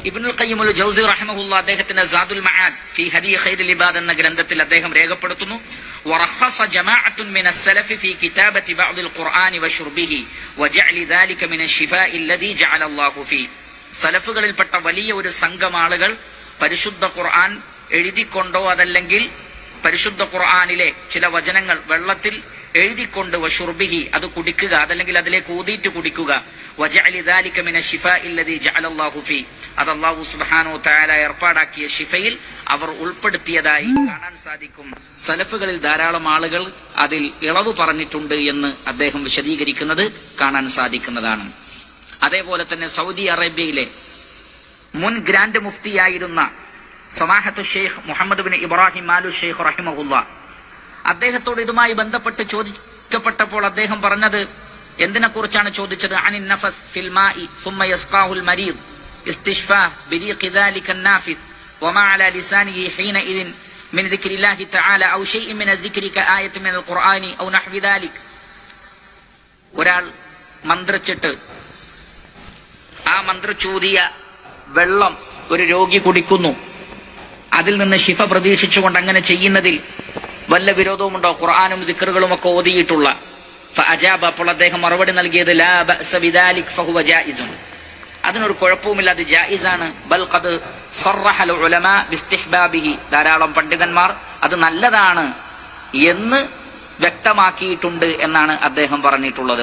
ഇബ്നുൽ ഖയ്യിമുൽ ജൗസി റഹിമഹുല്ലാ അദ്ദേഹത്തിന്റെ സാദുൽ മആദ് ഫീ ഹദീ ഖൈറുൽ ഇബാദ് എന്ന ഗ്രന്ഥത്തിൽ അദ്ദേഹം രേഖപ്പെടുത്തുന്നു, വറഖസ ജമാഅത്തുൻ മിനസ് സലഫി ഫീ കിതാബത്തി ബഅദിൽ ഖുർആനി വശുർബിഹി വജഅലി ദാലിക മിനശ് ശിഫാഇ അല്ലദീ ജഅല അല്ലാഹു ഫീ. സലഫുകളിൽപ്പെട്ട വലിയ ഒരു സംഘം ആളുകൾ പരിശുദ്ധ ഖുർആൻ എഴുതിക്കൊണ്ടോ അതല്ലെങ്കിൽ പരിശുദ്ധ ഖുർആനിലെ ചില വചനങ്ങൾ വെള്ളത്തിൽ എഴുതിക്കൊണ്ട് വശുർബിഹി അത് കുടിക്കുക, അതല്ലെങ്കിൽ അതിലേക്ക് ഊതിയിട്ട് കുടിക്കുക, വജഅലി ദാലിക മിനശ് ശിഫാഇ അല്ലദീ ജഅല അല്ലാഹു ഫീ, അത് അല്ലാഹു സുബ്ഹാനഹു തആല ഏർപ്പാടാക്കിയ ശിഫയിൽ അവർ ഉൾപ്പെടുത്തിയതായി കാണാൻ സാധിക്കും. സലഫുകളിൽ ധാരാളം ആളുകൾ അതിൽ ഇളവ് പറഞ്ഞിട്ടുണ്ട് എന്ന് അദ്ദേഹം വിശദീകരിക്കുന്നത് കാണാൻ സാധിക്കുന്നതാണ്. അതേപോലെ തന്നെ സൗദി അറേബ്യയിലെ മുൻ grand മുഫ്തിയായിരുന്ന സമാഹത്തു Sheikh Muhammad bin Ibrahim aloo Sheikh റഹിമഹുല്ലാ, അദ്ദേഹത്തോട് ഇതുമായി ബന്ധപ്പെട്ട് ചോദിക്കപ്പെട്ടപ്പോൾ അദ്ദേഹം പറഞ്ഞത് എന്തിനെ കുറിച്ചാണ് ചോദിച്ചത്? അനിൻ നഫസ് ഫിൽ മാഇ സുമ്മ യസ്ഖാഹുൽ മരീദ് ഇസ്തിശ്ഫാ ബിരീഖി ദാലിക നാഫിസ് വമാ അലാ ലിസാനിഹി ഹീനഇദിൻ മിൻ ദിക്രില്ലാഹി തആല ഔ ഷൈഇൻ മിൻ അദ്ദിക്രി കആയത്തിൻ മിനൽ ഖുർആനി ഔ നഹ്വി ദാലിക്. ഒരാൾ മന്ത്രിച്ചിട്ട് ആ മന്ത്രിച്ചൂതിയ വെള്ളം ഒരു രോഗി കുടിക്കുന്നു, അതിൽ നിന്ന് ശിഫ പ്രതീക്ഷിച്ചുകൊണ്ട് അങ്ങനെ ചെയ്യുന്നതിൽ വല്ല വിരോധവുമുണ്ടോ? ഖുർആനും ദിക്റുകളും ഒക്കെ ഓതിയിട്ടുള്ള ഫഅജാബ, അപ്പോൾ അദ്ദേഹം മറുപടി നൽകിയത് ലാ ബഅസ ബിദാലിക് ഫഹുവ ജായിസുൻ, അതിനൊരു കുഴപ്പവുമില്ല, അത് ജായിസാണ്. ബൽ ഖദ് സറഹൽ ഉലമാ ബിസ്തിഹ്ബാബിഹി, ധാരാളം പണ്ഡിതന്മാർ അത് നല്ലതാണ് എന്ന് വ്യക്തമാക്കിയിട്ടുണ്ട് എന്നാണ് അദ്ദേഹം പറഞ്ഞിട്ടുള്ളത്.